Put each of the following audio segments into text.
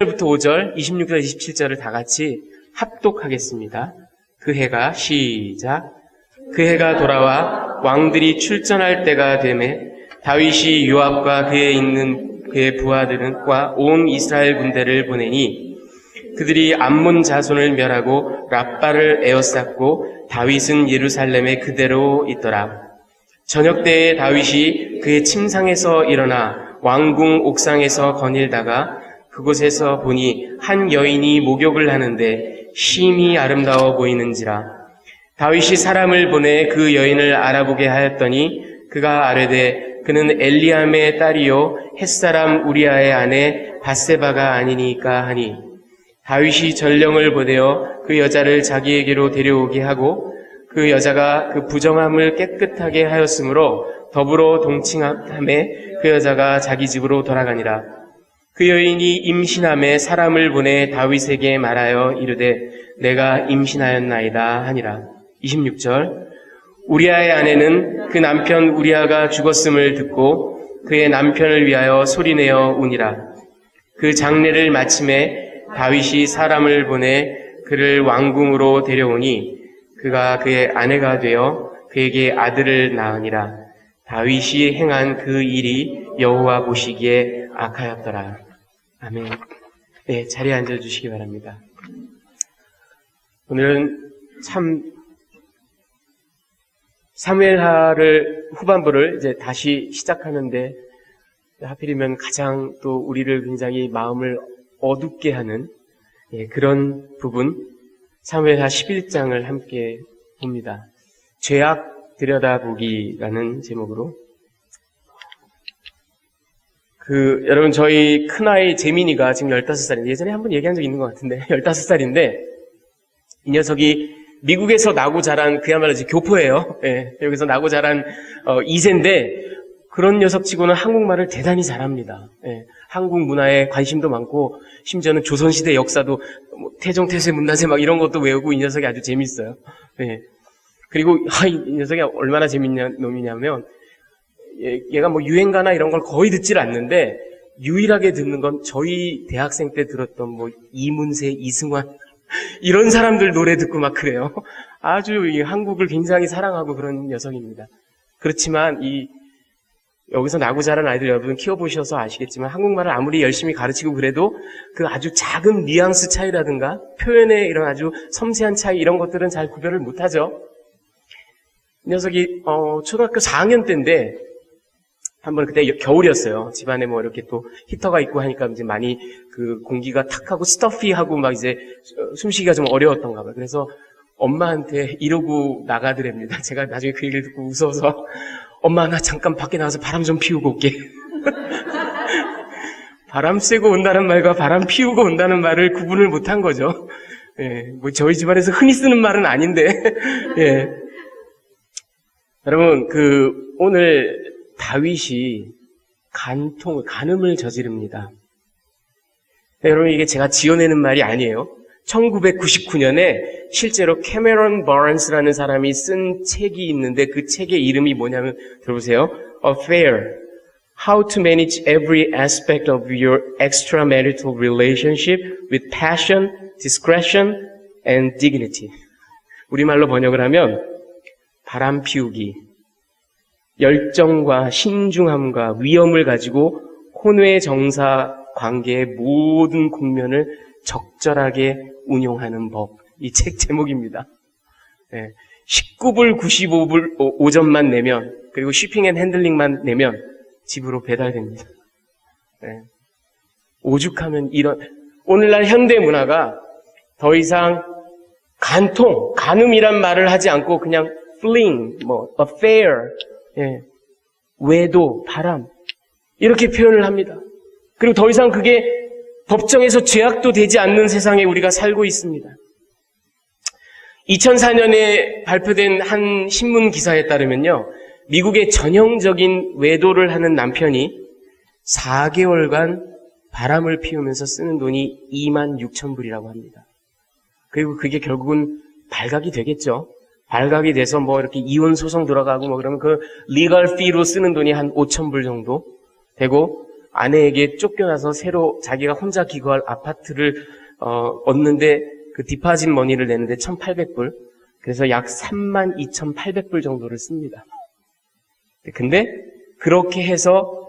1절부터 5절, 26절, 27절을 다 같이 합독하겠습니다. 그 해가 시작. 그 해가 돌아와 왕들이 출전할 때가 되매 다윗이 요압과 그에 있는 그의 부하들과 온 이스라엘 군대를 보내니 그들이 암몬 자손을 멸하고 랍바를 에워쌌고 다윗은 예루살렘에 그대로 있더라. 저녁 때에 다윗이 그의 침상에서 일어나 왕궁 옥상에서 거닐다가 그곳에서 보니 한 여인이 목욕을 하는데 심히 아름다워 보이는지라. 다윗이 사람을 보내 그 여인을 알아보게 하였더니 그가 아뢰되 그는 엘리암의 딸이요 햇사람 우리아의 아내 밧세바가 아니니까 하니 다윗이 전령을 보내어 그 여자를 자기에게로 데려오게 하고 그 여자가 그 부정함을 깨끗하게 하였으므로 더불어 동침함에 그 여자가 자기 집으로 돌아가니라. 그 여인이 임신함에 사람을 보내 다윗에게 말하여 이르되 내가 임신하였나이다 하니라. 26절. 우리아의 아내는 그 남편 우리아가 죽었음을 듣고 그의 남편을 위하여 소리내어 우니라. 그 장례를 마침에 다윗이 사람을 보내 그를 왕궁으로 데려오니 그가 그의 아내가 되어 그에게 아들을 낳으니라. 다윗이 행한 그 일이 여호와 보시기에 악하였더라. 아멘. 네, 자리에 앉아주시기 바랍니다. 오늘은 참 사무엘하를 후반부를 이제 다시 시작하는데 하필이면 가장 또 우리를 굉장히 마음을 어둡게 하는 그런 부분 사무엘하 11장을 함께 봅니다. 죄악 들여다보기라는 제목으로 여러분 저희 큰아이 재민이가 지금 15살인데 예전에 한번 얘기한 적 있는 것 같은데 15살인데 이 녀석이 미국에서 나고 자란 그야말로 이제 교포예요. 예, 여기서 나고 자란 2세인데 그런 녀석치고는 한국말을 대단히 잘합니다. 예, 한국 문화에 관심도 많고 심지어는 조선시대 역사도 태종태세 문나세 막 이런 것도 외우고 이 녀석이 아주 재밌어요. 예, 그리고 이 녀석이 얼마나 재밌는 놈이냐면 얘가 뭐 유행가나 이런 걸 거의 듣질 않는데 유일하게 듣는 건 저희 대학생 때 들었던 뭐 이문세, 이승환 이런 사람들 노래 듣고 막 그래요. 아주 이 한국을 굉장히 사랑하고 그런 녀석입니다. 그렇지만 여기서 나고 자란 아이들 여러분 키워보셔서 아시겠지만 한국말을 아무리 열심히 가르치고 그래도 그 아주 작은 뉘앙스 차이라든가 표현의 이런 아주 섬세한 차이 이런 것들은 잘 구별을 못하죠. 이 녀석이 초등학교 4학년 때인데 한번 그때 겨울이었어요. 집안에 뭐 이렇게 또 히터가 있고 하니까 이제 많이 그 공기가 탁하고 스터피하고 막 이제 숨쉬기가 좀 어려웠던가 봐요. 그래서 엄마한테 이러고 나가더랍니다. 제가 나중에 그 얘기를 듣고 웃어서 엄마 나 잠깐 밖에 나가서 바람 좀 피우고 올게. 바람 쐬고 온다는 말과 바람 피우고 온다는 말을 구분을 못한 거죠. 예, 뭐 저희 집안에서 흔히 쓰는 말은 아닌데. 예. 여러분 오늘 다윗이 간음을 저지릅니다. 네, 여러분 이게 제가 지어내는 말이 아니에요. 1999년에 실제로 캐메런 버런스라는 사람이 쓴 책이 있는데 그 책의 이름이 뭐냐면 들어보세요. Affair. How to manage every aspect of your extramarital relationship with passion, discretion, and dignity. 우리말로 번역을 하면 바람 피우기, 열정과 신중함과 위엄을 가지고 혼외 정사 관계의 모든 국면을 적절하게 운용하는 법. 이 책 제목입니다. 19불 95불 5점만 내면 그리고 쉬핑 앤 핸들링만 내면 집으로 배달됩니다. 오죽하면 오늘날 현대 문화가 더 이상 간음이란 말을 하지 않고 그냥 fling, affair, 외도, 바람 이렇게 표현을 합니다. 그리고 더 이상 그게 법정에서 죄악도 되지 않는 세상에 우리가 살고 있습니다. 2004년에 발표된 한 신문 기사에 따르면요. 미국의 전형적인 외도를 하는 남편이 4개월간 바람을 피우면서 쓰는 돈이 26,000불이라고 합니다. 그리고 그게 결국은 발각이 되겠죠. 발각이 돼서 이렇게 이혼 소송 들어가고 그러면 그 리걸 피로 쓰는 돈이 한 5,000불 정도 되고 아내에게 쫓겨나서 새로 자기가 혼자 기거할 아파트를 얻는데 그 디파짓 머니를 내는데 1,800불. 그래서 약 32,800불 정도를 씁니다. 근데 그렇게 해서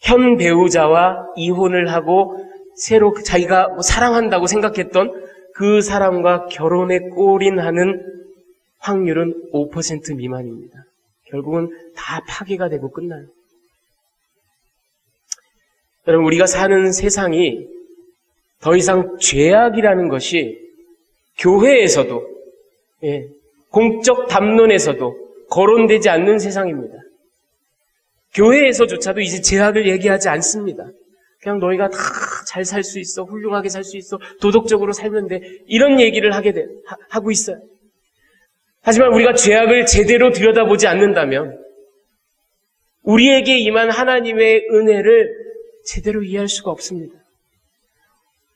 현 배우자와 이혼을 하고 새로 자기가 사랑한다고 생각했던 그 사람과 결혼에 골인하는 확률은 5% 미만입니다. 결국은 다 파괴가 되고 끝나요. 여러분, 우리가 사는 세상이 더 이상 죄악이라는 것이 교회에서도, 공적 담론에서도 거론되지 않는 세상입니다. 교회에서조차도 이제 죄악을 얘기하지 않습니다. 그냥 너희가 다 잘 살 수 있어, 훌륭하게 살 수 있어, 도덕적으로 살면 돼, 이런 얘기를 하고 있어요. 하지만 우리가 죄악을 제대로 들여다보지 않는다면 우리에게 임한 하나님의 은혜를 제대로 이해할 수가 없습니다.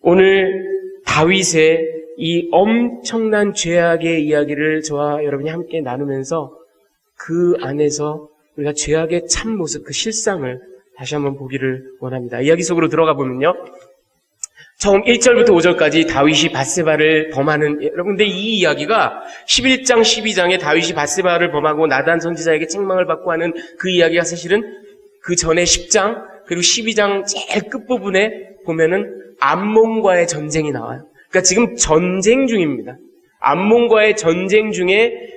오늘 다윗의 이 엄청난 죄악의 이야기를 저와 여러분이 함께 나누면서 그 안에서 우리가 죄악의 참 모습, 그 실상을 다시 한번 보기를 원합니다. 이야기 속으로 들어가 보면요, 처음 1절부터 5절까지 다윗이 밧세바를 범하는, 여러분, 근데 이 이야기가 11장, 12장에 다윗이 밧세바를 범하고 나단 선지자에게 책망을 받고 하는 그 이야기가 사실은 그 전에 10장, 그리고 12장 제일 끝부분에 보면은 암몬과의 전쟁이 나와요. 그러니까 지금 전쟁 중입니다. 암몬과의 전쟁 중에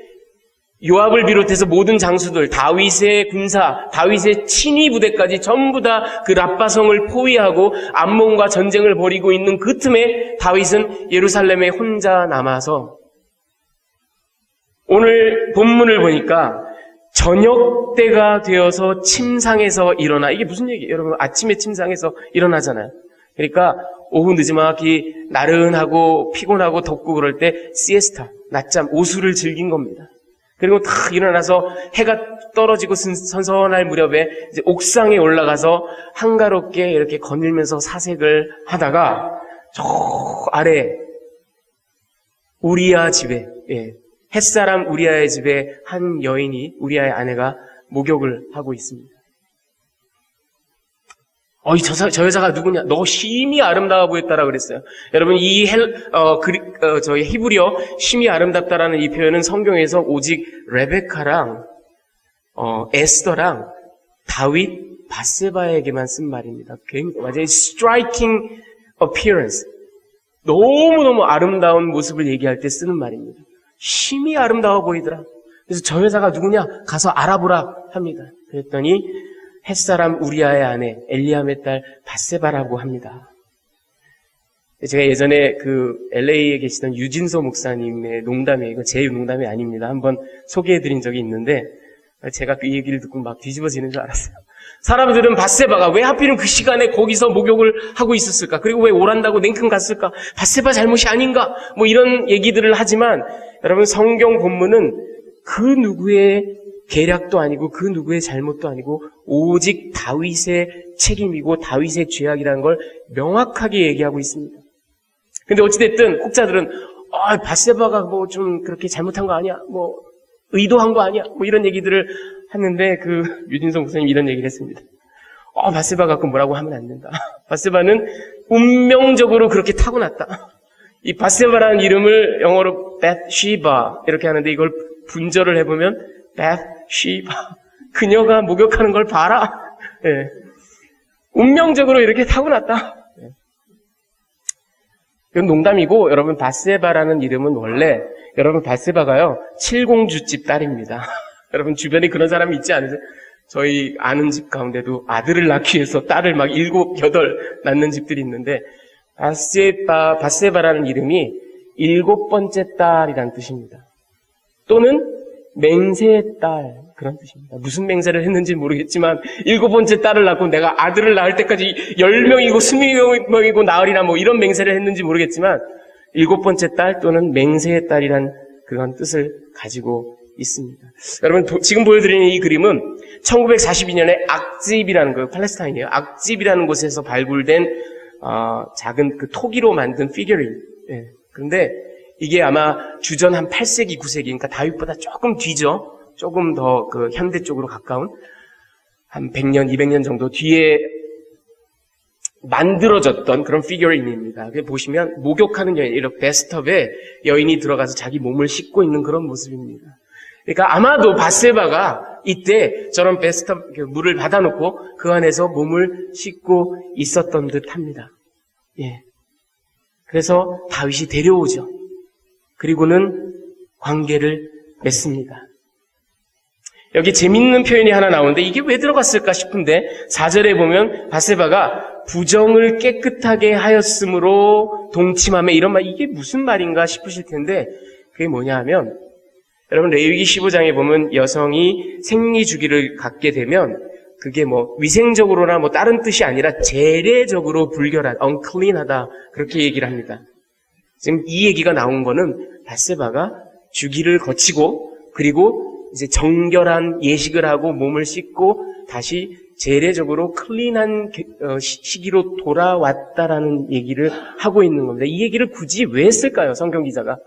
요압을 비롯해서 모든 장수들, 다윗의 군사, 다윗의 친위 부대까지 전부 다 그 랍바성을 포위하고 암몬과 전쟁을 벌이고 있는 그 틈에 다윗은 예루살렘에 혼자 남아서 오늘 본문을 보니까 저녁 때가 되어서 침상에서 일어나. 이게 무슨 얘기예요? 여러분, 아침에 침상에서 일어나잖아요. 그러니까 오후 늦지막이 나른하고 피곤하고 덥고 그럴 때 시에스타, 낮잠, 오수를 즐긴 겁니다. 그리고 탁 일어나서 해가 떨어지고 선선할 무렵에 이제 옥상에 올라가서 한가롭게 이렇게 거닐면서 사색을 하다가 저 아래 우리야 집에, 햇사람 우리야의 집에 한 여인이, 우리야의 아내가 목욕을 하고 있습니다. 저 여자가 누구냐? 너 심히 아름다워 보였다라 그랬어요. 여러분, 이 저희 히브리어 심히 아름답다라는 이 표현은 성경에서 오직 레베카랑 에스더랑 다윗, 밧세바에게만 쓴 말입니다. 완전히 striking appearance, 너무너무 아름다운 모습을 얘기할 때 쓰는 말입니다. 심히 아름다워 보이더라. 그래서 저 여자가 누구냐? 가서 알아보라 합니다. 그랬더니 햇사람 우리아의 아내 엘리암의 딸 밧세바라고 합니다. 제가 예전에 그 LA에 계시던 유진소 목사님의 농담이에요. 이거 제 농담이 아닙니다. 한번 소개해드린 적이 있는데 제가 그 얘기를 듣고 막 뒤집어지는 줄 알았어요. 사람들은 밧세바가 왜 하필은 그 시간에 거기서 목욕을 하고 있었을까? 그리고 왜 오란다고 냉큼 갔을까? 밧세바 잘못이 아닌가? 뭐 이런 얘기들을 하지만 여러분, 성경 본문은 그 누구의 계략도 아니고 그 누구의 잘못도 아니고 오직 다윗의 책임이고 다윗의 죄악이라는 걸 명확하게 얘기하고 있습니다. 근데 어찌됐든 혹자들은 밧세바가 뭐 좀 그렇게 잘못한 거 아니야? 뭐 의도한 거 아니야? 뭐 이런 얘기들을 하는데 그 유진성 목사님 이런 얘기를 했습니다. 밧세바 갖고 뭐라고 하면 안 된다. 밧세바는 운명적으로 그렇게 타고났다. 이 밧세바라는 이름을 영어로 벳시바 이렇게 하는데 이걸 분절을 해보면 벳시바, 그녀가 목욕하는 걸 봐라. 운명적으로 이렇게 타고났다. 이건 농담이고, 여러분, 밧세바라는 이름은 원래, 여러분, 밧세바가요, 칠공주집 딸입니다. 여러분, 주변에 그런 사람이 있지 않으세요? 저희 아는 집 가운데도 아들을 낳기 위해서 딸을 막 7, 8 낳는 집들이 있는데, 밧세바라는 이름이 7번째 딸이라는 뜻입니다. 또는 맹세의 딸, 그런 뜻입니다. 무슨 맹세를 했는지 모르겠지만 7번째 딸을 낳고 내가 아들을 낳을 때까지 10명이고 20명이고 낳으리라 뭐 이런 맹세를 했는지 모르겠지만 7번째 딸 또는 맹세의 딸이란 그런 뜻을 가지고 있습니다. 여러분, 지금 보여드리는 이 그림은 1942년에 악집이라는 거예요. 팔레스타인이에요. 악집이라는 곳에서 발굴된 작은 그 토기로 만든 피겨린. 그런데 이게 아마 주전 한 8세기, 9세기, 그러니까 다윗보다 조금 뒤죠. 조금 더 그 현대 쪽으로 가까운 한 100년, 200년 정도 뒤에 만들어졌던 그런 피규어인입니다. 보시면 목욕하는 여인, 이렇게 베스트업에 여인이 들어가서 자기 몸을 씻고 있는 그런 모습입니다. 그러니까 아마도 밧세바가 이때 저런 베스트업 물을 받아놓고 그 안에서 몸을 씻고 있었던 듯합니다. 예. 그래서 다윗이 데려오죠. 그리고는 관계를 맺습니다. 여기 재밌는 표현이 하나 나오는데 이게 왜 들어갔을까 싶은데 4절에 보면 밧세바가 부정을 깨끗하게 하였으므로 동침하며 이런 말, 이게 무슨 말인가 싶으실 텐데 그게 뭐냐 하면 여러분 레위기 15장에 보면 여성이 생리주기를 갖게 되면 그게 뭐 위생적으로나 뭐 다른 뜻이 아니라 재래적으로 불결하다, unclean하다 그렇게 얘기를 합니다. 지금 이 얘기가 나온 거는 밧세바가 주기를 거치고 그리고 이제 정결한 예식을 하고 몸을 씻고 다시 재래적으로 클린한 시기로 돌아왔다라는 얘기를 하고 있는 겁니다. 이 얘기를 굳이 왜 했을까요? 성경 기자가.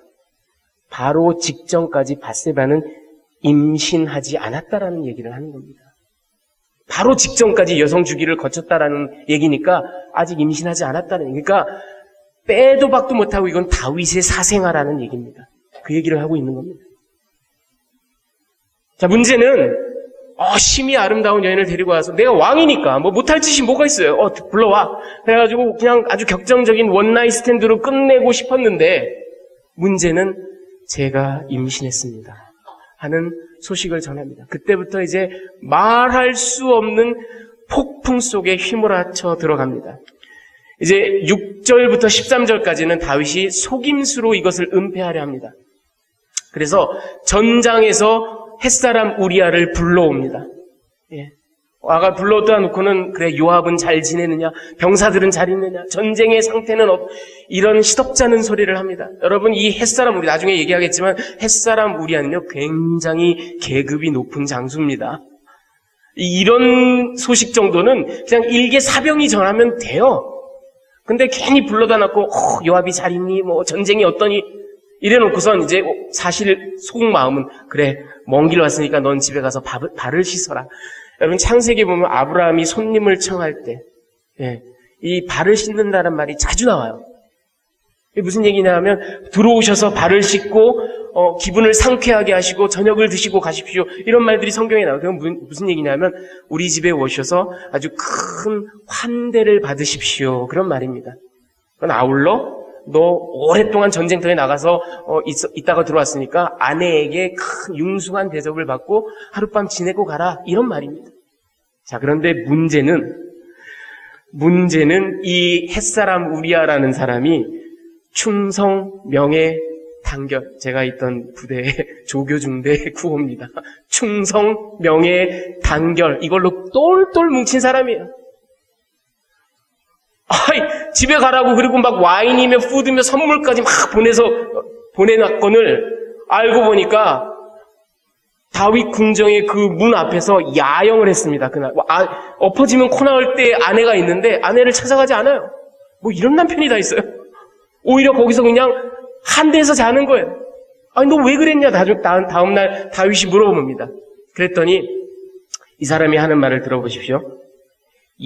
바로 직전까지 밧세바는 임신하지 않았다라는 얘기를 하는 겁니다. 바로 직전까지 여성 주기를 거쳤다라는 얘기니까 아직 임신하지 않았다는 얘기니까 빼도 박도 못하고 이건 다윗의 사생아라는 얘기입니다. 그 얘기를 하고 있는 겁니다. 자, 문제는 심히 아름다운 여인을 데리고 와서 내가 왕이니까 뭐 못할 짓이 뭐가 있어요. 불러와. 그래가지고 그냥 아주 격정적인 원나잇 스탠드로 끝내고 싶었는데 문제는 제가 임신했습니다 하는 소식을 전합니다. 그때부터 이제 말할 수 없는 폭풍 속에 휘몰아쳐 들어갑니다. 이제 6절부터 13절까지는 다윗이 속임수로 이것을 은폐하려 합니다. 그래서 전장에서 햇사람 우리아를 불러옵니다. 예. 와가 불러다 놓고는 그래 요압은 잘 지내느냐, 병사들은 잘 있느냐, 전쟁의 상태는 이런 시덥잖은 소리를 합니다. 여러분 이 햇사람 우리 나중에 얘기하겠지만 햇사람 우리아는요 굉장히 계급이 높은 장수입니다. 이런 소식 정도는 그냥 일개 사병이 전하면 돼요. 근데 괜히 불러다 놓고 요압이 잘 있니, 뭐 전쟁이 어떠니 이래놓고선 이제 사실 속마음은 그래 먼 길 왔으니까 넌 집에 가서 발을 씻어라. 여러분 창세기 보면 아브라함이 손님을 청할 때 이 발을 씻는다는 말이 자주 나와요. 이게 무슨 얘기냐 하면 들어오셔서 발을 씻고 기분을 상쾌하게 하시고 저녁을 드시고 가십시오. 이런 말들이 성경에 나와요. 그건 무슨 얘기냐 하면 우리 집에 오셔서 아주 큰 환대를 받으십시오. 그런 말입니다. 그건 아울러 너 오랫동안 전쟁터에 나가서 있다가 들어왔으니까 아내에게 큰 융숭한 대접을 받고 하룻밤 지내고 가라 이런 말입니다. 자, 그런데 문제는 이 햇사람 우리아라는 사람이 충성 명예 단결, 제가 있던 부대의 조교중대 구호입니다. 충성 명예 단결 이걸로 똘똘 뭉친 사람이에요. 집에 가라고 그리고 막 와인이며 푸드며 선물까지 막 보내놨건을 알고 보니까 다윗 궁정의 그 문 앞에서 야영을 했습니다. 그날 엎어지면 코 나올 때 아내가 있는데 아내를 찾아가지 않아요. 뭐 이런 남편이 다 있어요. 오히려 거기서 그냥 한 대에서 자는 거예요. 너 왜 그랬냐 다음날 다윗이 물어봅니다. 그랬더니 이 사람이 하는 말을 들어보십시오.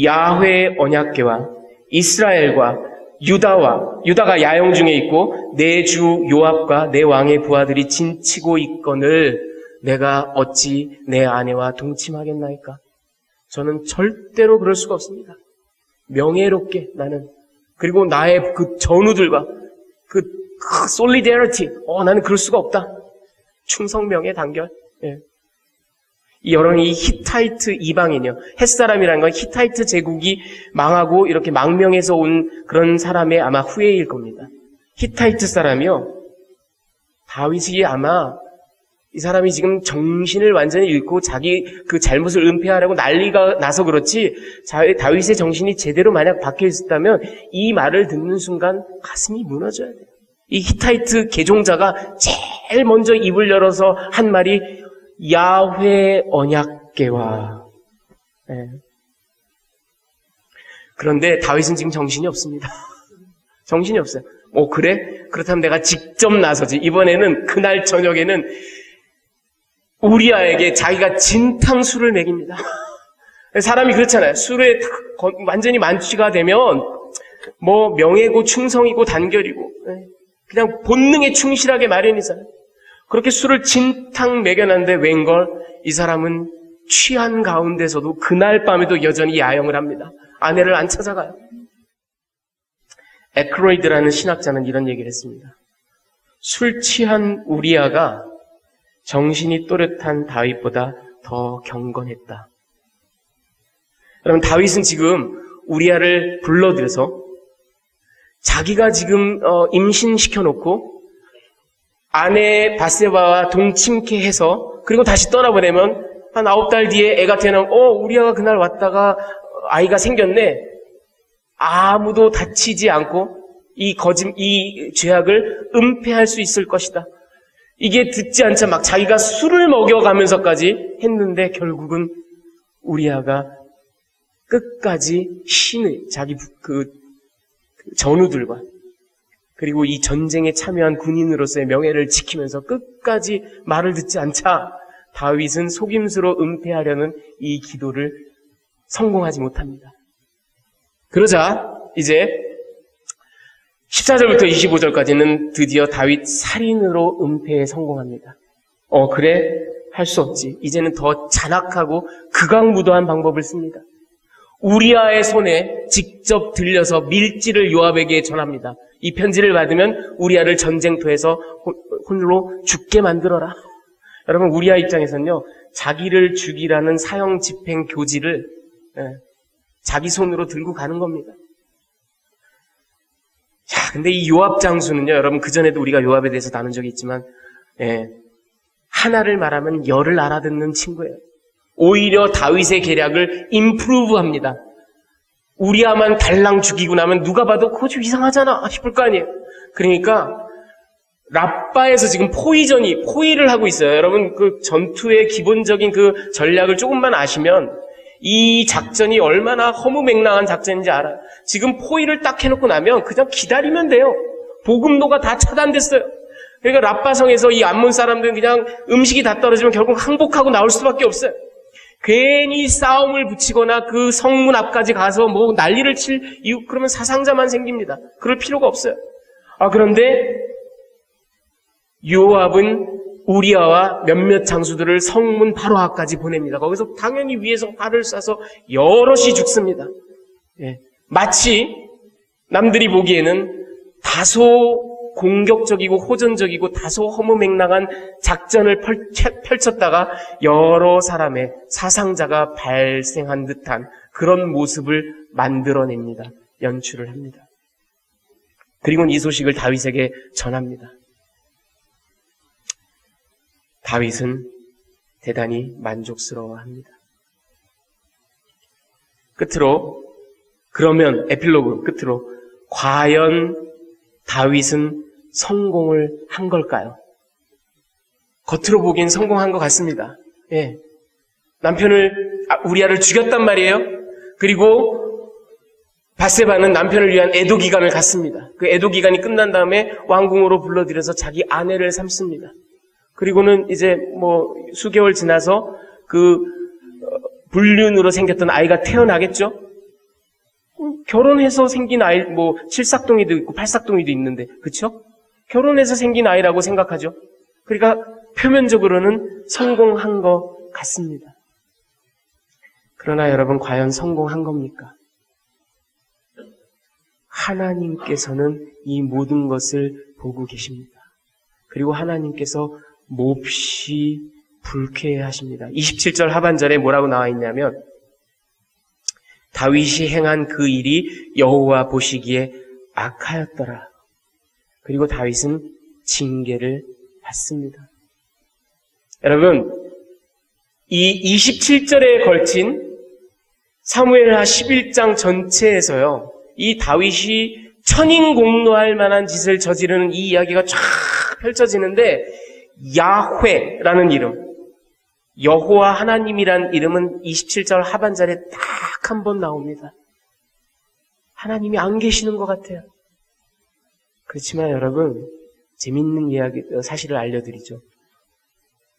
야훼 언약궤와 이스라엘과 유다가 야영 중에 있고 내 주 요압과 내 왕의 부하들이 진치고 있거늘 내가 어찌 내 아내와 동침하겠나이까? 저는 절대로 그럴 수가 없습니다. 명예롭게 나는 그리고 나의 그 전우들과 그 솔리데리티 나는 그럴 수가 없다. 충성 명예 단결. 예. 이 히타이트 이방인이요. 햇사람이라는 건 히타이트 제국이 망하고 이렇게 망명해서 온 그런 사람의 아마 후예일 겁니다. 히타이트 사람이요. 다윗이 아마 이 사람이 지금 정신을 완전히 잃고 자기 그 잘못을 은폐하려고 난리가 나서 그렇지 다윗의 정신이 제대로 만약 박혀 있었다면 이 말을 듣는 순간 가슴이 무너져야 돼요. 이 히타이트 계종자가 제일 먼저 입을 열어서 한 말이 야훼 언약궤와. 그런데 다윗은 지금 정신이 없습니다. 정신이 없어요. 그래? 그렇다면 내가 직접 나서지. 이번에는 그날 저녁에는 우리아에게 자기가 진탕수를 먹입니다. 사람이 그렇잖아요. 술에 완전히 만취가 되면 뭐 명예고 충성이고 단결이고 그냥 본능에 충실하게 마련이잖아요. 그렇게 술을 진탕 먹여놨는데 웬걸 이 사람은 취한 가운데서도 그날 밤에도 여전히 야영을 합니다. 아내를 안 찾아가요. 에크로이드라는 신학자는 이런 얘기를 했습니다. 술 취한 우리아가 정신이 또렷한 다윗보다 더 경건했다. 여러분, 다윗은 지금 우리아를 불러들여서 자기가 지금 임신시켜놓고 아내 바세바와 동침케 해서 그리고 다시 떠나보내면 한 9달 뒤에 애가 태어나면 우리아가 그날 왔다가 아이가 생겼네. 아무도 다치지 않고 이 죄악을 은폐할 수 있을 것이다. 이게 듣지 않자 막 자기가 술을 먹여가면서까지 했는데 결국은 우리아가 끝까지 신의 자기 그 전우들과 그리고 이 전쟁에 참여한 군인으로서의 명예를 지키면서 끝까지 말을 듣지 않자 다윗은 속임수로 은폐하려는 이 기도를 성공하지 못합니다. 그러자 이제 14절부터 25절까지는 드디어 다윗 살인으로 은폐에 성공합니다. 그래? 할 수 없지. 이제는 더 잔악하고 극악무도한 방법을 씁니다. 우리아의 손에 직접 들려서 밀지를 요압에게 전합니다. 이 편지를 받으면 우리아를 전쟁터에서 홀로 죽게 만들어라. 여러분, 우리아 입장에서는요, 자기를 죽이라는 사형 집행 교지를 자기 손으로 들고 가는 겁니다. 자, 근데 이 요압 장수는요, 여러분, 그전에도 우리가 요압에 대해서 나눈 적이 있지만, 하나를 말하면 열을 알아듣는 친구예요. 오히려 다윗의 계략을 임프루브 합니다. 우리아만 달랑 죽이고 나면 누가 봐도 그거 좀 이상하잖아 싶을 거 아니에요. 그러니까 라빠에서 지금 포위를 하고 있어요. 여러분, 그 전투의 기본적인 그 전략을 조금만 아시면 이 작전이 얼마나 허무맹랑한 작전인지 알아요. 지금 포위를 딱 해놓고 나면 그냥 기다리면 돼요. 보급로가 다 차단됐어요. 그러니까 라빠성에서 이 암몬 사람들은 그냥 음식이 다 떨어지면 결국 항복하고 나올 수밖에 없어요. 괜히 싸움을 붙이거나 그 성문 앞까지 가서 뭐 난리를 칠 이유, 그러면 사상자만 생깁니다. 그럴 필요가 없어요. 그런데 요압은 우리아와 몇몇 장수들을 성문 바로 앞까지 보냅니다. 거기서 당연히 위에서 활을 쏴서 여럿이 죽습니다. 마치 남들이 보기에는 다소 공격적이고 호전적이고 다소 허무맹랑한 작전을 펼쳤다가 여러 사람의 사상자가 발생한 듯한 그런 모습을 만들어냅니다. 연출을 합니다. 그리고는 이 소식을 다윗에게 전합니다. 다윗은 대단히 만족스러워합니다. 에필로그 끝으로 과연 다윗은 성공을 한 걸까요? 겉으로 보기엔 성공한 것 같습니다. 남편을 우리아를 죽였단 말이에요. 그리고 바세바는 남편을 위한 애도 기간을 갖습니다. 그 애도 기간이 끝난 다음에 왕궁으로 불러들여서 자기 아내를 삼습니다. 그리고는 이제 뭐 수개월 지나서 그 불륜으로 생겼던 아이가 태어나겠죠? 결혼해서 생긴 아이, 뭐 칠삭동이도 있고 팔삭동이도 있는데, 그쵸? 결혼해서 생긴 아이라고 생각하죠. 그러니까 표면적으로는 성공한 것 같습니다. 그러나 여러분, 과연 성공한 겁니까? 하나님께서는 이 모든 것을 보고 계십니다. 그리고 하나님께서 몹시 불쾌해하십니다. 27절 하반절에 뭐라고 나와 있냐면 다윗이 행한 그 일이 여호와 보시기에 악하였더라. 그리고 다윗은 징계를 받습니다. 여러분, 이 27절에 걸친 사무엘하 11장 전체에서요, 이 다윗이 천인공노할 만한 짓을 저지르는 이 이야기가 쫙 펼쳐지는데, 야훼라는 이름, 여호와 하나님이란 이름은 27절 하반절에 딱 한 번 나옵니다. 하나님이 안 계시는 것 같아요. 그렇지만 여러분, 재밌는 사실을 알려드리죠.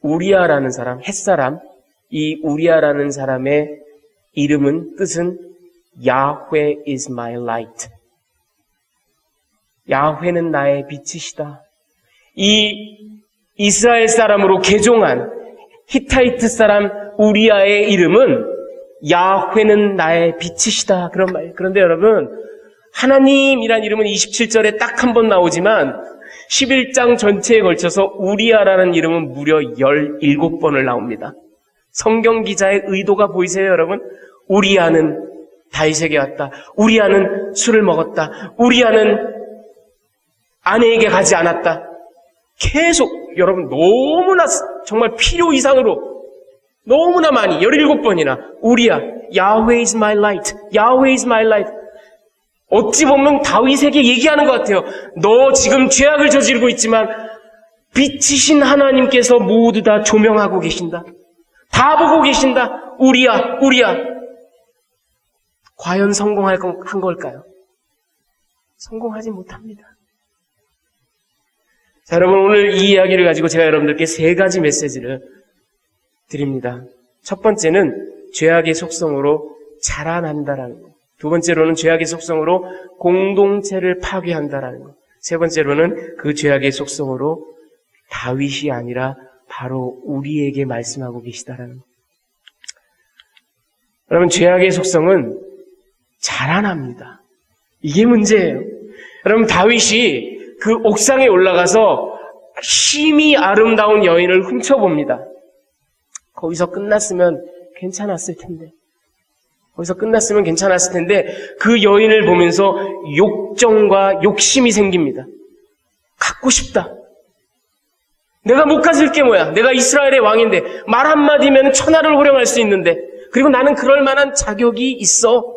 우리아라는 사람, 햇사람, 이 우리아라는 사람의 이름은 뜻은 야훼 is my light. 야훼는 나의 빛이시다. 이 이스라엘 사람으로 개종한 히타이트 사람 우리아의 이름은 야훼는 나의 빛이시다. 그런 말. 그런데 여러분, 하나님이란 이름은 27절에 딱 한 번 나오지만 11장 전체에 걸쳐서 우리아라는 이름은 무려 17번을 나옵니다. 성경 기자의 의도가 보이세요, 여러분? 우리아는 다윗에게 왔다. 우리아는 술을 먹었다. 우리아는 아내에게 가지 않았다. 계속 여러분 너무나 정말 필요 이상으로 너무나 많이 17번이나 우리아, Yahweh is my light, Yahweh is my light. 어찌 보면 다윗에게 얘기하는 것 같아요. 너 지금 죄악을 저지르고 있지만 빛이신 하나님께서 모두 다 조명하고 계신다. 다 보고 계신다. 우리야, 우리야. 과연 성공한 걸까요? 성공하지 못합니다. 자, 여러분 오늘 이 이야기를 가지고 제가 여러분들께 3가지 메시지를 드립니다. 첫 번째는 죄악의 속성으로 자라난다라는 것. 두 번째로는 죄악의 속성으로 공동체를 파괴한다라는 것. 세 번째로는 그 죄악의 속성으로 다윗이 아니라 바로 우리에게 말씀하고 계시다라는 것. 여러분 죄악의 속성은 자라납니다. 이게 문제예요. 여러분 다윗이 그 옥상에 올라가서 심히 아름다운 여인을 훔쳐봅니다. 거기서 끝났으면 괜찮았을 텐데. 그 여인을 보면서 욕정과 욕심이 생깁니다. 갖고 싶다. 내가 못 가질 게 뭐야. 내가 이스라엘의 왕인데 말 한마디면 천하를 호령할 수 있는데 그리고 나는 그럴 만한 자격이 있어.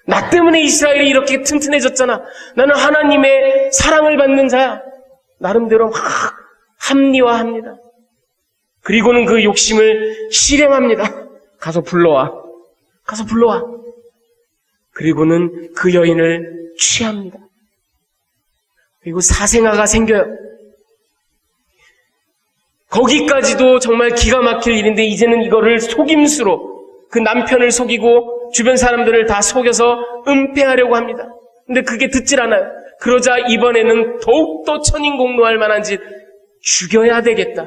나 때문에 이스라엘이 이렇게 튼튼해졌잖아. 나는 하나님의 사랑을 받는 자야. 나름대로 막 합리화합니다. 그리고는 그 욕심을 실행합니다. 가서 불러와. 그리고는 그 여인을 취합니다. 그리고 사생아가 생겨요. 거기까지도 정말 기가 막힐 일인데 이제는 이거를 속임수로 그 남편을 속이고 주변 사람들을 다 속여서 은폐하려고 합니다. 근데 그게 듣질 않아요. 그러자 이번에는 더욱더 천인공노할 만한 짓, 죽여야 되겠다.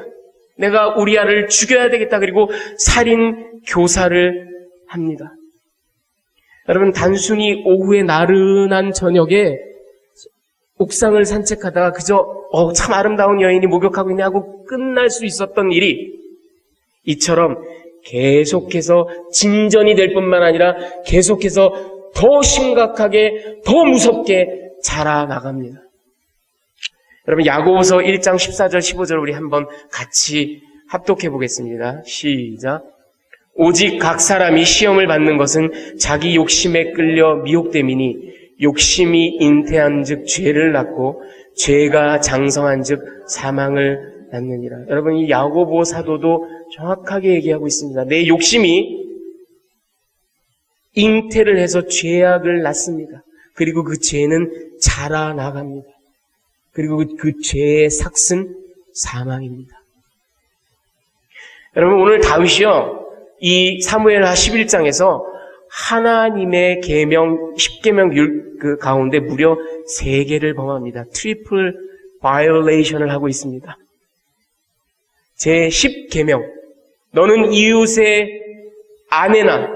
내가 우리아를 죽여야 되겠다. 그리고 살인 교사를 합니다. 여러분 단순히 오후에 나른한 저녁에 옥상을 산책하다가 그저 참 아름다운 여인이 목욕하고 있네 하고 끝날 수 있었던 일이 이처럼 계속해서 진전이 될 뿐만 아니라 계속해서 더 심각하게 더 무섭게 자라나갑니다. 여러분 야고보서 1장 14절 15절 우리 한번 같이 합독해 보겠습니다. 시작. 오직 각 사람이 시험을 받는 것은 자기 욕심에 끌려 미혹됨이니 욕심이 잉태한 즉 죄를 낳고 죄가 장성한 즉 사망을 낳느니라. 여러분 이 야고보 사도도 정확하게 얘기하고 있습니다. 내 욕심이 잉태를 해서 죄악을 낳습니다. 그리고 그 죄는 자라나갑니다. 그리고 그 죄의 삭은 사망입니다. 여러분 오늘 다윗이요 이 사무엘하 11장에서 하나님의 계명 10계명 그 가운데 무려 3개를 범합니다. 트리플 바이올레이션을 하고 있습니다. 제 10계명 너는 이웃의 아내나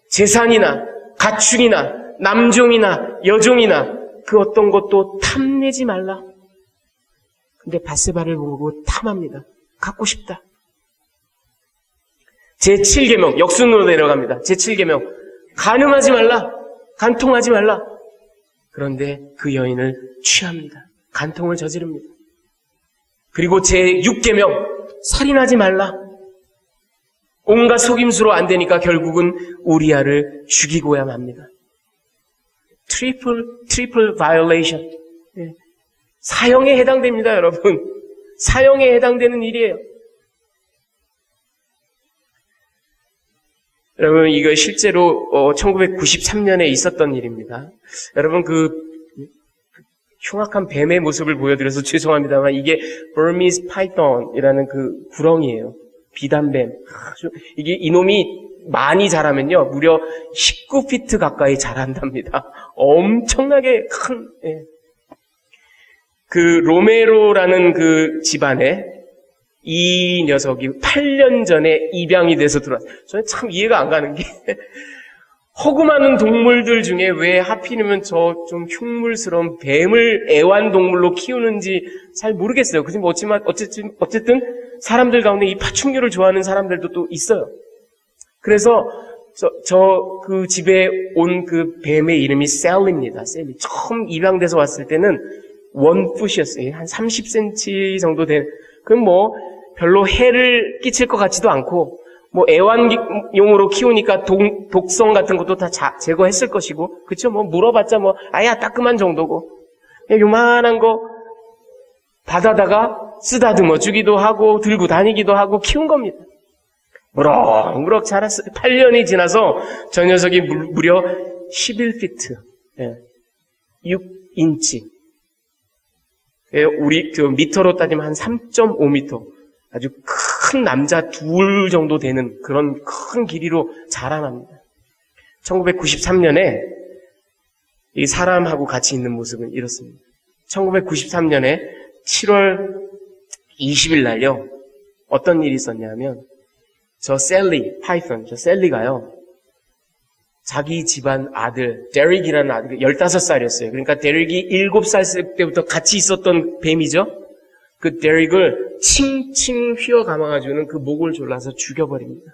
재산이나 가축이나 남종이나 여종이나 그 어떤 것도 탐내지 말라. 근데 밧세바를 보고 탐합니다. 갖고 싶다. 제7계명 역순으로 내려갑니다. 제7계명 간음하지 말라. 간통하지 말라. 그런데 그 여인을 취합니다. 간통을 저지릅니다. 그리고 제6계명 살인하지 말라. 온갖 속임수로 안 되니까 결국은 우리아를 죽이고야 맙니다. 트리플 바이올레이션. 사형에 해당됩니다, 여러분. 사형에 해당되는 일이에요. 여러분, 이거 실제로 1993년에 있었던 일입니다. 여러분, 그 흉악한 뱀의 모습을 보여드려서 죄송합니다만 이게 Burmese Python이라는 그 구렁이에요. 비단뱀. 이게 이놈이 많이 자라면요, 무려 19피트 가까이 자란답니다. 엄청나게 큰, 예. 그 로메로라는 그 집안에 이 녀석이 8년 전에 입양이 돼서 들어왔어요. 저는 참 이해가 안 가는 게 허구 많은 동물들 중에 왜 하필이면 저 좀 흉물스러운 뱀을 애완동물로 키우는지 잘 모르겠어요. 그지만 어쨌든 사람들 가운데 이 파충류를 좋아하는 사람들도 또 있어요. 그래서 그 집에 온 그 뱀의 이름이 셀리입니다. 셀리. 처음 입양돼서 왔을 때는 원풋이었어요. 한 30cm 정도 된, 그럼 뭐 별로 해를 끼칠 것 같지도 않고, 뭐 애완용으로 키우니까 독성 같은 것도 다 제거했을 것이고, 그쵸? 뭐 물어봤자 뭐 아야 따끔한 정도고, 그냥 요만한 거 받아다가 쓰다듬어 주기도 하고 들고 다니기도 하고 키운 겁니다. 무럭무럭 자랐어요. 8년이 지나서 저 녀석이 무려 11피트, 6인치. 우리 미터로 따지면 한 3.5미터. 아주 큰 남자 둘 정도 되는 그런 큰 길이로 자라납니다. 1993년에 이 사람하고 같이 있는 모습은 이렇습니다. 1993년에 7월 20일 날요, 어떤 일이 있었냐면, 저 셀리가요, 자기 집안 아들, 데릭이라는 아들, 15살이었어요. 그러니까 데릭이 7살 때부터 같이 있었던 뱀이죠? 그 데릭을 칭칭 휘어 감아가지고는 그 목을 졸라서 죽여버립니다.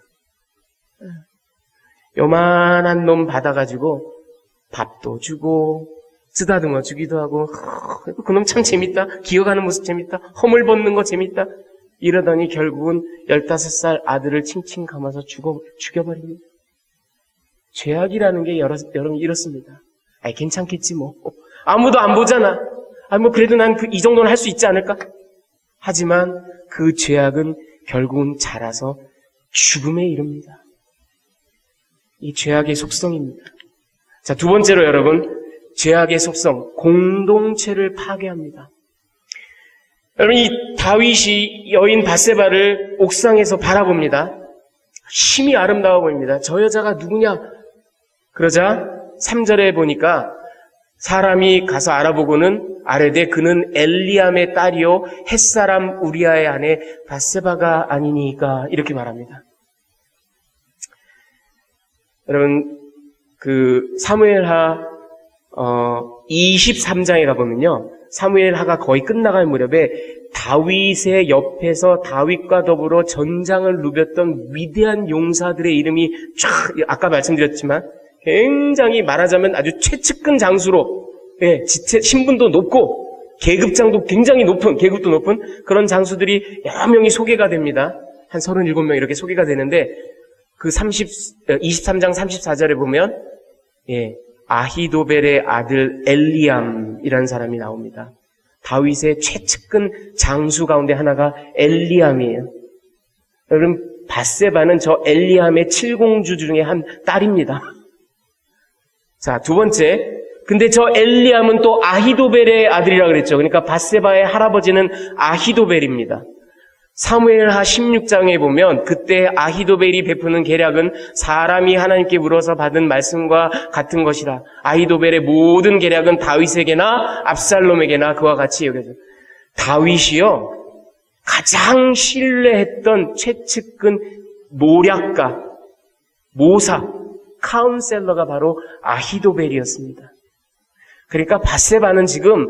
요만한 놈 받아가지고 밥도 주고, 쓰다듬어 주기도 하고, 그놈 참 재밌다. 기어가는 모습 재밌다. 허물 벗는 거 재밌다. 이러더니 결국은 15살 아들을 칭칭 감아서 죽여버립니다. 죄악이라는 게 여러분 이렇습니다. 아이, 괜찮겠지 뭐. 아무도 안 보잖아. 뭐 그래도 난 이 정도는 할 수 있지 않을까? 하지만 그 죄악은 결국은 자라서 죽음에 이릅니다. 이 죄악의 속성입니다. 자, 두 번째로 여러분, 죄악의 속성, 공동체를 파괴합니다. 여러분, 이 다윗이 여인 밧세바를 옥상에서 바라봅니다. 심히 아름다워 보입니다. 저 여자가 누구냐? 그러자 3절에 보니까 사람이 가서 알아보고는 아뢰되 그는 엘리암의 딸이요 햇사람 우리아의 아내 밧세바가 아니니까, 이렇게 말합니다. 여러분, 그 사무엘하 23장에 가보면요, 사무엘하가 거의 끝나갈 무렵에 다윗의 옆에서 다윗과 더불어 전장을 누볐던 위대한 용사들의 이름이 쫙, 아까 말씀드렸지만 굉장히 말하자면 아주 최측근 장수로, 신분도 높고 계급장도 굉장히 높은, 계급도 높은 그런 장수들이 여러 명이 소개가 됩니다. 한 37명 이렇게 소개가 되는데, 그 23장 34절에 보면 아히도벨의 아들 엘리암이라는 사람이 나옵니다. 다윗의 최측근 장수 가운데 하나가 엘리암이에요. 여러분, 밧세바는 저 엘리암의 7공주 중에 한 딸입니다. 자, 두 번째, 근데 저 엘리암은 또 아히도벨의 아들이라 그랬죠. 그러니까 밧세바의 할아버지는 아히도벨입니다. 사무엘하 16장에 보면 그때 아히도벨이 베푸는 계략은 사람이 하나님께 물어서 받은 말씀과 같은 것이라. 아히도벨의 모든 계략은 다윗에게나 압살롬에게나 그와 같이 여겨져. 다윗이요, 가장 신뢰했던 최측근 모략가, 모사, 카운셀러가 바로 아히도벨이었습니다. 그러니까 밧세바는 지금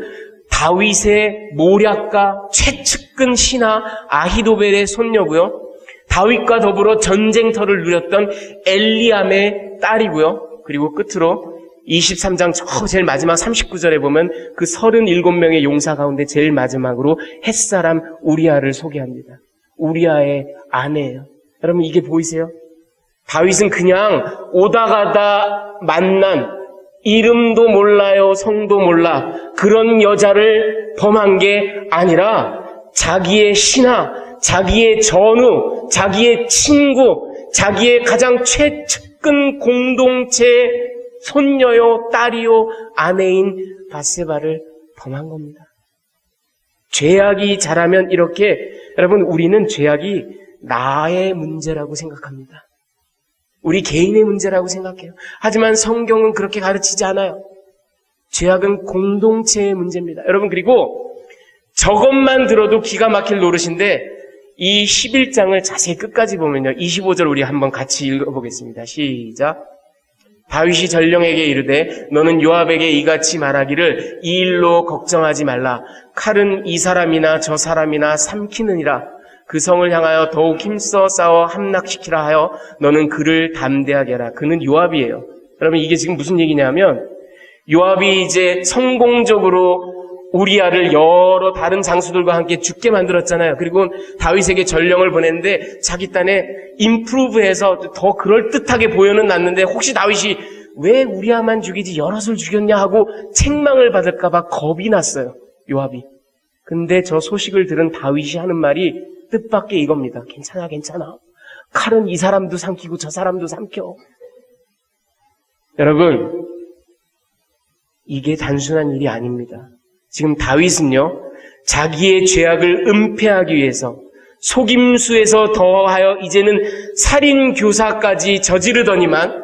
다윗의 모략가, 최측근 신하 아히도벨의 손녀고요, 다윗과 더불어 전쟁터를 누렸던 엘리암의 딸이고요. 그리고 끝으로 23장 저 제일 마지막 39절에 보면 그 37명의 용사 가운데 제일 마지막으로 햇사람 우리아를 소개합니다. 우리아의 아내예요. 여러분, 이게 보이세요? 다윗은 그냥 오다 가다 만난, 이름도 몰라요, 성도 몰라, 그런 여자를 범한 게 아니라 자기의 신하, 자기의 전우, 자기의 친구, 자기의 가장 최측근 공동체 손녀요, 딸이요, 아내인 밧세바를 범한 겁니다. 죄악이 자라면 이렇게, 여러분, 우리는 죄악이 나의 문제라고 생각합니다. 우리 개인의 문제라고 생각해요. 하지만 성경은 그렇게 가르치지 않아요. 죄악은 공동체의 문제입니다. 여러분, 그리고 저것만 들어도 기가 막힐 노릇인데 이 11장을 자세히 끝까지 보면요. 25절 우리 한번 같이 읽어보겠습니다. 시작. 다윗이 전령에게 이르되 너는 요압에게 이같이 말하기를 이 일로 걱정하지 말라. 칼은 이 사람이나 저 사람이나 삼키느니라. 그 성을 향하여 더욱 힘써 싸워 함락시키라 하여 너는 그를 담대하게 하라. 그는 요압이에요. 여러분, 이게 지금 무슨 얘기냐면 요압이 이제 성공적으로 우리아를 여러 다른 장수들과 함께 죽게 만들었잖아요. 그리고 다윗에게 전령을 보냈는데 자기 딴에 임프루브해서 더 그럴듯하게 보여는 놨는데 혹시 다윗이 왜 우리아만 죽이지 여럿을 죽였냐 하고 책망을 받을까 봐 겁이 났어요. 요압이. 근데 저 소식을 들은 다윗이 하는 말이 뜻밖의 이겁니다. 괜찮아, 괜찮아. 칼은 이 사람도 삼키고 저 사람도 삼켜. 여러분, 이게 단순한 일이 아닙니다. 지금 다윗은요, 자기의 죄악을 은폐하기 위해서 속임수에서 더하여 이제는 살인교사까지 저지르더니만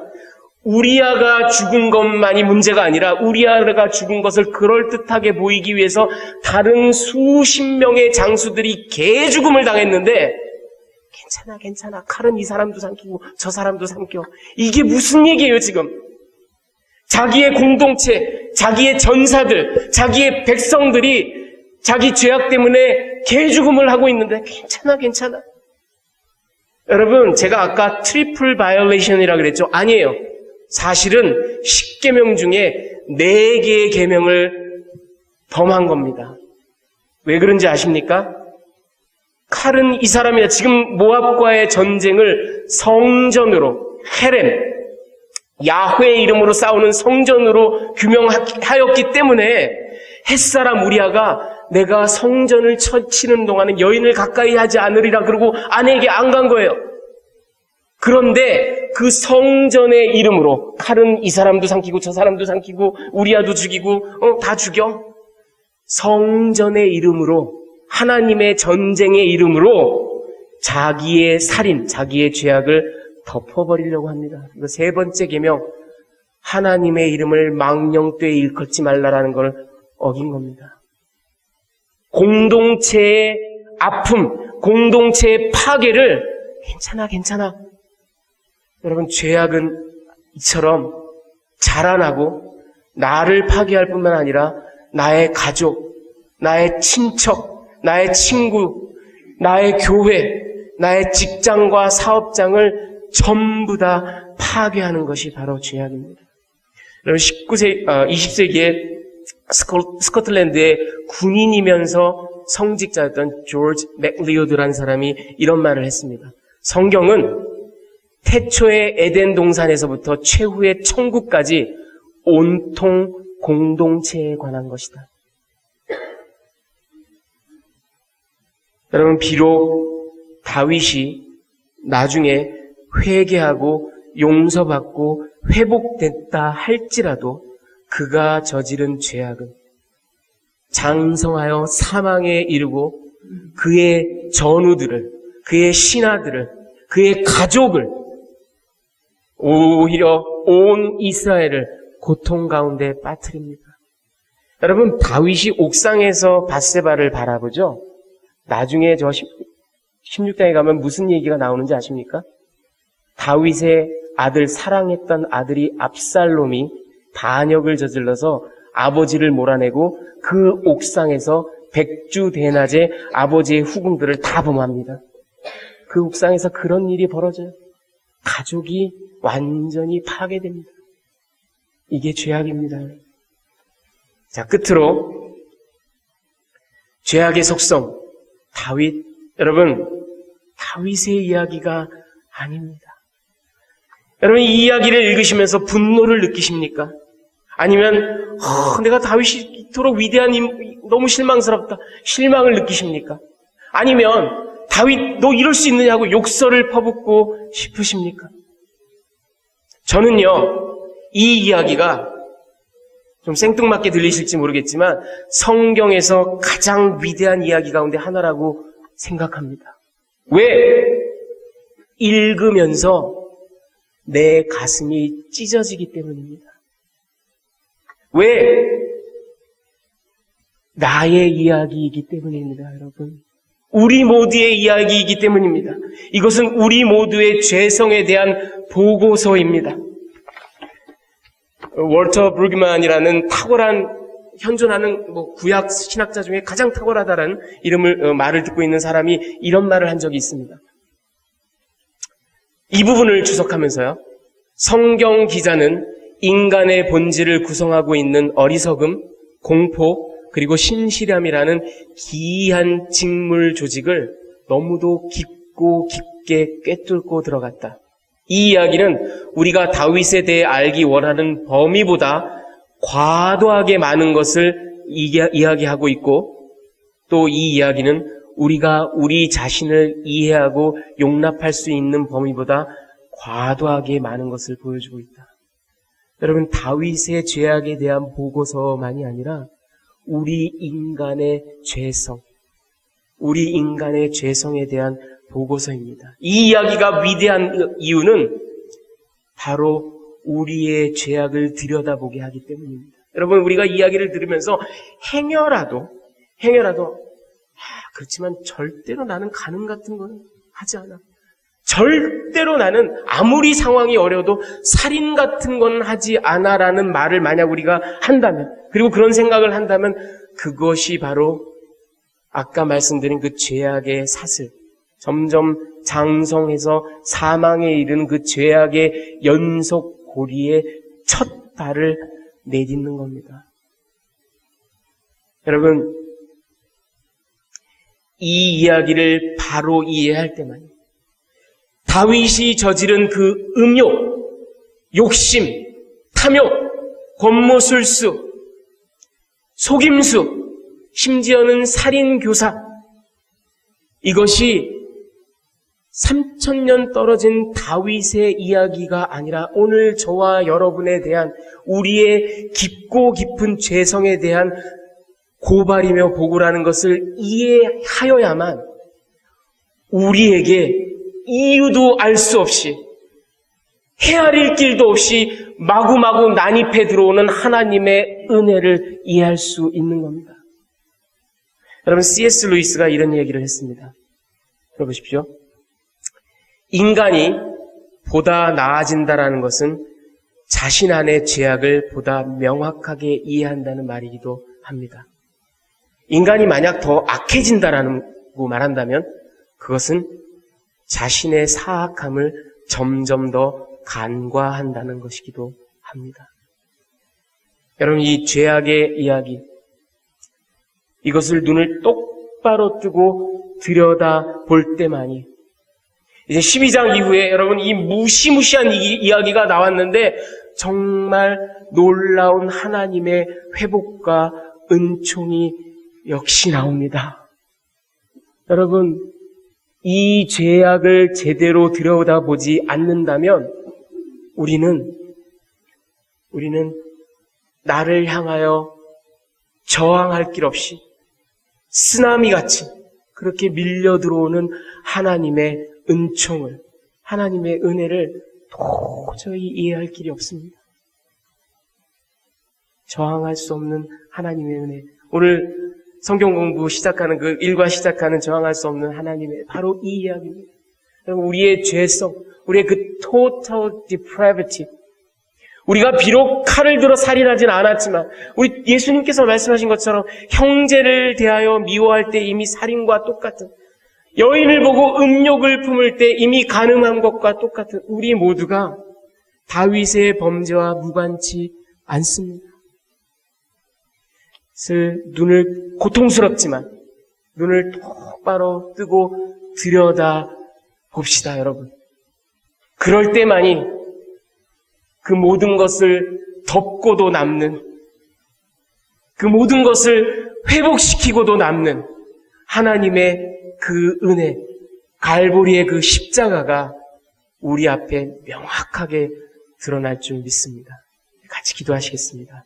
우리아가 죽은 것만이 문제가 아니라 우리아가 죽은 것을 그럴듯하게 보이기 위해서 다른 수십 명의 장수들이 개죽음을 당했는데 괜찮아, 괜찮아. 칼은 이 사람도 삼키고 저 사람도 삼켜. 이게 무슨 얘기예요, 지금? 자기의 공동체, 자기의 전사들, 자기의 백성들이 자기 죄악 때문에 개죽음을 하고 있는데 괜찮아, 괜찮아. 여러분, 제가 아까 트리플 바이올레이션이라고 그랬죠? 아니에요. 사실은 10계명 중에 4개의 계명을 범한 겁니다. 왜 그런지 아십니까? 칼은 이 사람이다. 지금 모압과의 전쟁을 성전으로, 헤렘, 야훼의 이름으로 싸우는 성전으로 규명하였기 때문에 햇사람 우리아가 내가 성전을 치는 동안은 여인을 가까이 하지 않으리라 그러고 아내에게 안 간 거예요. 그런데 그 성전의 이름으로 칼은 이 사람도 삼키고 저 사람도 삼키고 우리아도 죽이고 다 죽여. 성전의 이름으로, 하나님의 전쟁의 이름으로 자기의 살인, 자기의 죄악을 덮어버리려고 합니다. 이거 3번째 계명, 하나님의 이름을 망령되이 일컫지 말라라는 걸 어긴 겁니다. 공동체의 아픔, 공동체의 파괴를 괜찮아, 괜찮아. 여러분, 죄악은 이처럼 자라나고 나를 파괴할 뿐만 아니라 나의 가족, 나의 친척, 나의 친구, 나의 교회, 나의 직장과 사업장을 전부 다 파괴하는 것이 바로 죄악입니다. 여러분, 20세기에 스코틀랜드의 군인이면서 성직자였던 조지 맥리오드라는 사람이 이런 말을 했습니다. 성경은 태초의 에덴 동산에서부터 최후의 천국까지 온통 공동체에 관한 것이다. 여러분, 비록 다윗이 나중에 회개하고 용서받고 회복됐다 할지라도 그가 저지른 죄악은 장성하여 사망에 이르고 그의 전우들을, 그의 신하들을, 그의 가족을, 오히려 온 이스라엘을 고통 가운데 빠뜨립니다. 여러분, 다윗이 옥상에서 밧세바를 바라보죠? 나중에 저 16장에 가면 무슨 얘기가 나오는지 아십니까? 다윗의 아들, 사랑했던 아들이 압살롬이 반역을 저질러서 아버지를 몰아내고 그 옥상에서 백주대낮에 아버지의 후궁들을 다 범합니다. 그 옥상에서 그런 일이 벌어져요. 가족이 완전히 파괴됩니다. 이게 죄악입니다. 자, 끝으로 죄악의 속성, 다윗. 여러분, 다윗의 이야기가 아닙니다. 여러분, 이 이야기를 읽으시면서 분노를 느끼십니까? 아니면 내가 다윗이 이토록 위대한 너무 실망스럽다, 실망을 느끼십니까? 아니면 다윗 너 이럴 수 있느냐고 욕설을 퍼붓고 싶으십니까? 저는요, 이 이야기가 좀 생뚱맞게 들리실지 모르겠지만 성경에서 가장 위대한 이야기 가운데 하나라고 생각합니다. 왜? 읽으면서 내 가슴이 찢어지기 때문입니다. 왜? 나의 이야기이기 때문입니다, 여러분. 우리 모두의 이야기이기 때문입니다. 이것은 우리 모두의 죄성에 대한 보고서입니다. 월터 브루그만이라는 탁월한 현존하는 구약 신학자 중에 가장 탁월하다라는 말을 듣고 있는 사람이 이런 말을 한 적이 있습니다. 이 부분을 주석하면서요. 성경 기자는 인간의 본질을 구성하고 있는 어리석음, 공포, 그리고 신실함이라는 기이한 직물 조직을 너무도 깊고 깊게 꿰뚫고 들어갔다. 이 이야기는 우리가 다윗에 대해 알기 원하는 범위보다 과도하게 많은 것을 이야기하고 있고, 또 이 이야기는 우리가 우리 자신을 이해하고 용납할 수 있는 범위보다 과도하게 많은 것을 보여주고 있다. 여러분, 다윗의 죄악에 대한 보고서만이 아니라 우리 인간의 죄성, 우리 인간의 죄성에 대한 보고서입니다. 이 이야기가 위대한 이유는 바로 우리의 죄악을 들여다보게 하기 때문입니다. 여러분, 우리가 이 이야기를 들으면서 행여라도 그렇지만 절대로 나는 가늠 같은 건 하지 않아. 절대로 나는 아무리 상황이 어려도 살인 같은 건 하지 않아라는 말을 만약 우리가 한다면, 그리고 그런 생각을 한다면 그것이 바로 아까 말씀드린 그 죄악의 사슬, 점점 장성해서 사망에 이르는 그 죄악의 연속 고리에 첫 발을 내딛는 겁니다. 여러분, 이 이야기를 바로 이해할 때만요, 다윗이 저지른 그 음욕, 욕심, 탐욕, 권모술수, 속임수, 심지어는 살인교사, 이것이 3000년 떨어진 다윗의 이야기가 아니라 오늘 저와 여러분에 대한 우리의 깊고 깊은 죄성에 대한 고발이며 보고라는 것을 이해하여야만 우리에게 이유도 알 수 없이 헤아릴 길도 없이 마구마구 난입해 들어오는 하나님의 은혜를 이해할 수 있는 겁니다. 여러분, C.S. 루이스가 이런 얘기를 했습니다. 들어보십시오. 인간이 보다 나아진다라는 것은 자신 안의 죄악을 보다 명확하게 이해한다는 말이기도 합니다. 인간이 만약 더 악해진다라고 말한다면 그것은 자신의 사악함을 점점 더 간과한다는 것이기도 합니다. 여러분, 이 죄악의 이야기, 이것을 눈을 똑바로 뜨고 들여다 볼 때만이, 이제 12장 이후에 여러분 이 무시무시한 이야기가 나왔는데 정말 놀라운 하나님의 회복과 은총이 역시 나옵니다. 여러분, 이 죄악을 제대로 들여다보지 않는다면 우리는 나를 향하여 저항할 길 없이 쓰나미같이 그렇게 밀려 들어오는 하나님의 은총을, 하나님의 은혜를 도저히 이해할 길이 없습니다. 저항할 수 없는 하나님의 은혜. 오늘 성경 공부 시작하는 그 일과 시작하는 저항할 수 없는 하나님의 바로 이 이야기입니다. 우리의 죄성, 우리의 그 total depravity. 우리가 비록 칼을 들어 살인하진 않았지만 우리 예수님께서 말씀하신 것처럼 형제를 대하여 미워할 때 이미 살인과 똑같은, 여인을 보고 음욕을 품을 때 이미 간음한 것과 똑같은 우리 모두가 다윗의 범죄와 무관치 않습니다. 눈을 고통스럽지만 눈을 똑바로 뜨고 들여다 봅시다, 여러분. 그럴 때만이 그 모든 것을 덮고도 남는, 그 모든 것을 회복시키고도 남는 하나님의 그 은혜, 갈보리의 그 십자가가 우리 앞에 명확하게 드러날 줄 믿습니다. 같이 기도하시겠습니다.